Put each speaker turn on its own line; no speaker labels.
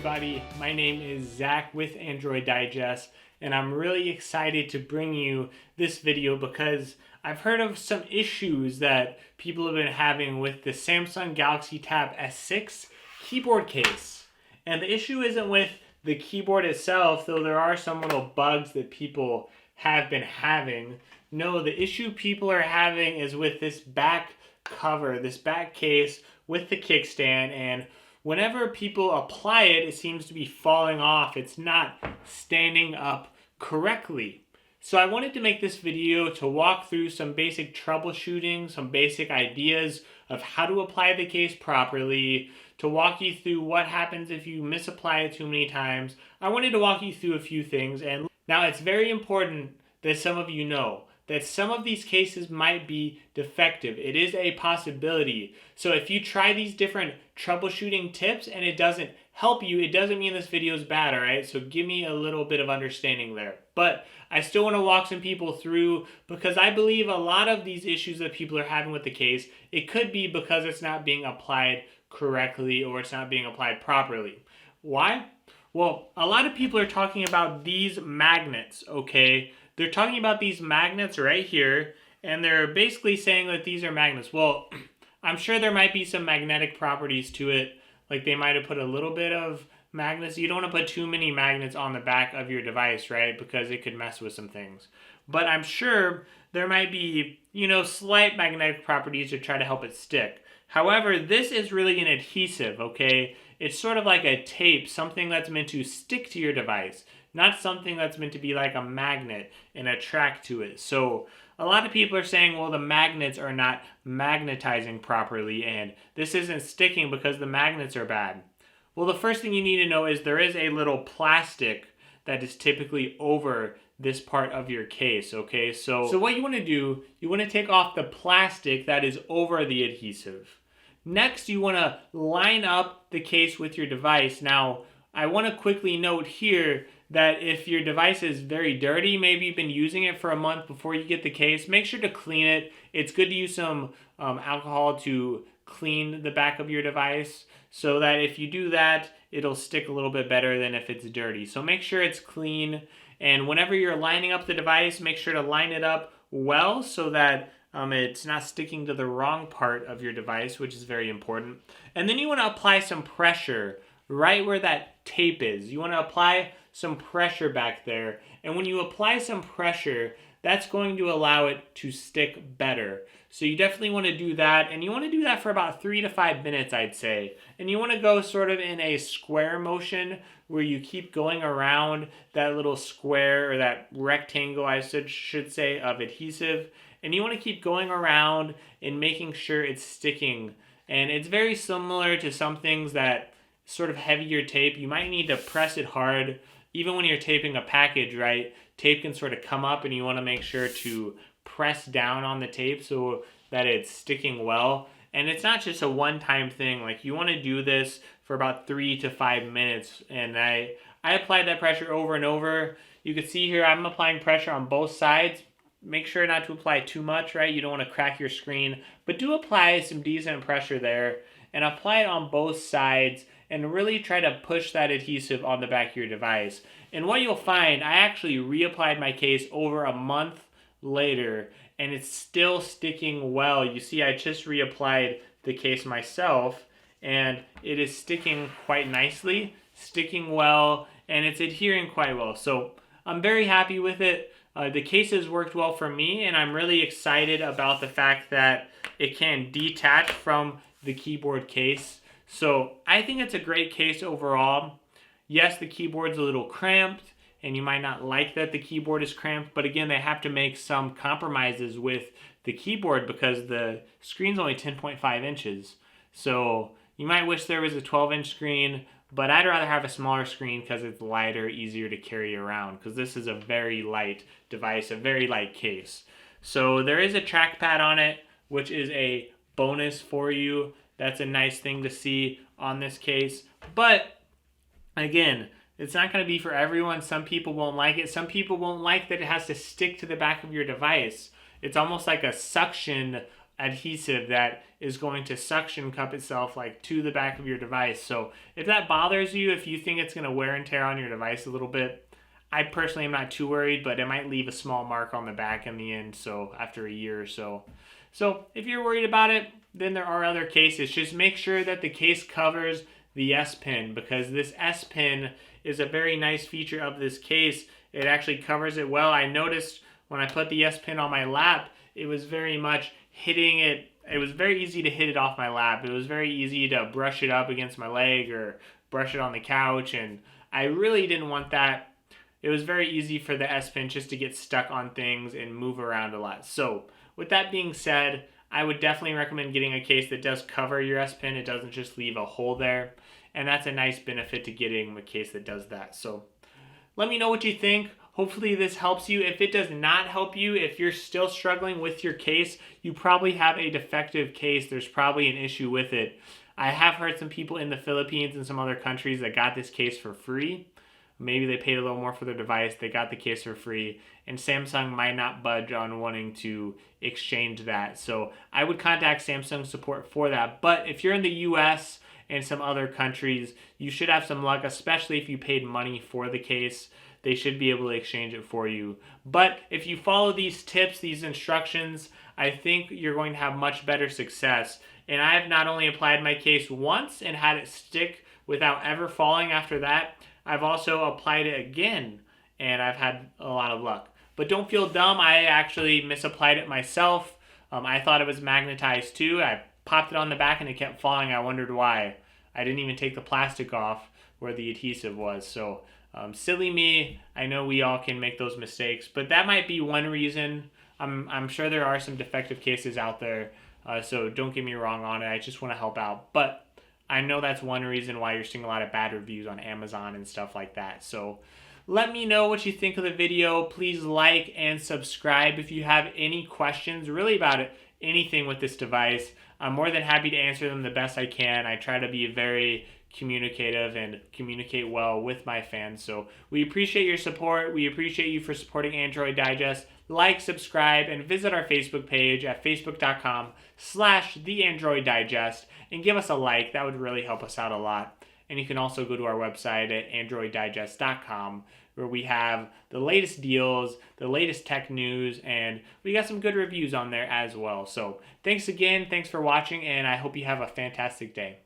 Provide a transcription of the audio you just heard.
everybody. My name is Zach with Android Digest, and I'm really excited to bring you this video because I've heard of some issues that people have been having with the Samsung Galaxy Tab S6 keyboard case. And the issue isn't with the keyboard itself, though there are some little bugs that people have been having. No, the issue people are having is with this back cover, this back case with the kickstand, and whenever people apply it, it seems to be falling off. It's not standing up correctly. So I wanted to make this video to walk through some basic troubleshooting, some basic ideas of how to apply the case properly, to walk you through what happens if you misapply it too many times. I wanted to walk you through a few things, and now it's very important that some of you know that some of these cases might be defective. It is a possibility. So if you try these different troubleshooting tips and it doesn't help you, it doesn't mean this video is bad, all right? So give me a little bit of understanding there. But I still want to walk some people through because I believe a lot of these issues that people are having with the case, it could be because it's not being applied correctly or it's not being applied properly. Why? Well, a lot of people are talking about these magnets, okay? They're talking about these magnets right here, and they're basically saying that these are magnets. Well, I'm sure there might be some magnetic properties to it, like they might have put a little bit of magnets. You don't want to put too many magnets on the back of your device, right? Because it could mess with some things. But I'm sure there might be, slight magnetic properties to try to help it stick. However, this is really an adhesive, okay? It's sort of like a tape, something that's meant to stick to your device, not something that's meant to be like a magnet and attract to it. So a lot of people are saying, well, the magnets are not magnetizing properly and this isn't sticking because the magnets are bad. Well, the first thing you need to know is there is a little plastic that is typically over this part of your case, okay? So what you want to do, you want to take off the plastic that is over the adhesive. Next, you want to line up the case with your device. Now, I want to quickly note here that if your device is very dirty, maybe you've been using it for a month before you get the case, make sure to clean it. It's good to use some alcohol to clean the back of your device so that if you do that, it'll stick a little bit better than if it's dirty. So make sure it's clean, and whenever you're lining up the device, make sure to line it up well so that it's not sticking to the wrong part of your device, which is very important. And then you want to apply some pressure right where that tape is. You want to apply some pressure back there. And when you apply some pressure, that's going to allow it to stick better. So you definitely want to do that. And you want to do that for about 3 to 5 minutes, I'd say. And you want to go sort of in a square motion where you keep going around that little square or that rectangle, I should say, of adhesive. And you want to keep going around and making sure it's sticking. And it's very similar to some things that sort of heavier tape. You might need to press it hard. Even when you're taping a package, right, tape can sort of come up and you want to make sure to press down on the tape so that it's sticking well. And it's not just a one-time thing. Like, you want to do this for about 3 to 5 minutes. And I applied that pressure over and over. You can see here I'm applying pressure on both sides. Make sure not to apply too much, right? You don't want to crack your screen. But do apply some decent pressure there. And apply it on both sides and really try to push that adhesive on the back of your device. And what you'll find, I actually reapplied my case over a month later and it's still sticking well. You see, I just reapplied the case myself and it is sticking quite nicely, sticking well, and it's adhering quite well. So I'm very happy with it. The case has worked well for me, and I'm really excited about the fact that it can detach from the keyboard case. So I think it's a great case overall. Yes, the keyboard's a little cramped, and you might not like that the keyboard is cramped, but again, they have to make some compromises with the keyboard because the screen's only 10.5 inches. So you might wish there was a 12-inch screen, but I'd rather have a smaller screen because it's lighter, easier to carry around, because this is a very light device, a very light case. So there is a trackpad on it, which is a bonus for you. That's a nice thing to see on this case. But again, it's not going to be for everyone. Some people won't like it. Some people won't like that it has to stick to the back of your device. It's almost like a suction adhesive that is going to suction cup itself like to the back of your device. So if that bothers you, if you think it's going to wear and tear on your device a little bit, I personally am not too worried, but it might leave a small mark on the back in the end, so after a year or so. So if you're worried about it, then there are other cases. Just make sure that the case covers the S Pen, because this S Pen is a very nice feature of this case. It actually covers it well. I noticed when I put the S Pen on my lap, it was very much hitting it. It was very easy to hit it off my lap. It was very easy to brush it up against my leg or brush it on the couch, and I really didn't want that. It was very easy for the S Pen just to get stuck on things and move around a lot. So with that being said, I would definitely recommend getting a case that does cover your S Pen. It doesn't just leave a hole there. And that's a nice benefit to getting a case that does that. So let me know what you think. Hopefully this helps you. If it does not help you, if you're still struggling with your case, you probably have a defective case. There's probably an issue with it. I have heard some people in the Philippines and some other countries that got this case for free. Maybe they paid a little more for their device. They got the case for free. And Samsung might not budge on wanting to exchange that. So I would contact Samsung support for that. But if you're in the US and some other countries, you should have some luck, especially if you paid money for the case. They should be able to exchange it for you. But if you follow these tips, these instructions, I think you're going to have much better success. And I have not only applied my case once and had it stick without ever falling after that, I've also applied it again and I've had a lot of luck. But don't feel dumb. I actually misapplied it myself. I thought it was magnetized too. I popped it on the back and it kept falling. I wondered why. I didn't even take the plastic off where the adhesive was. So silly me. I know we all can make those mistakes, but that might be one reason. I'm sure there are some defective cases out there. So don't get me wrong on it. I just want to help out. But I know that's one reason why you're seeing a lot of bad reviews on Amazon and stuff like that. So let me know what you think of the video. Please like and subscribe if you have any questions really about anything with this device. I'm more than happy to answer them the best I can. I try to be very communicative and communicate well with my fans. So we appreciate your support. We appreciate you for supporting Android Digest. Like, subscribe, and visit our Facebook page at facebook.com/theandroiddigest and give us a like. That would really help us out a lot. And you can also go to our website at androiddigest.com, where we have the latest deals, the latest tech news, and we got some good reviews on there as well. So thanks again. Thanks for watching, and I hope you have a fantastic day.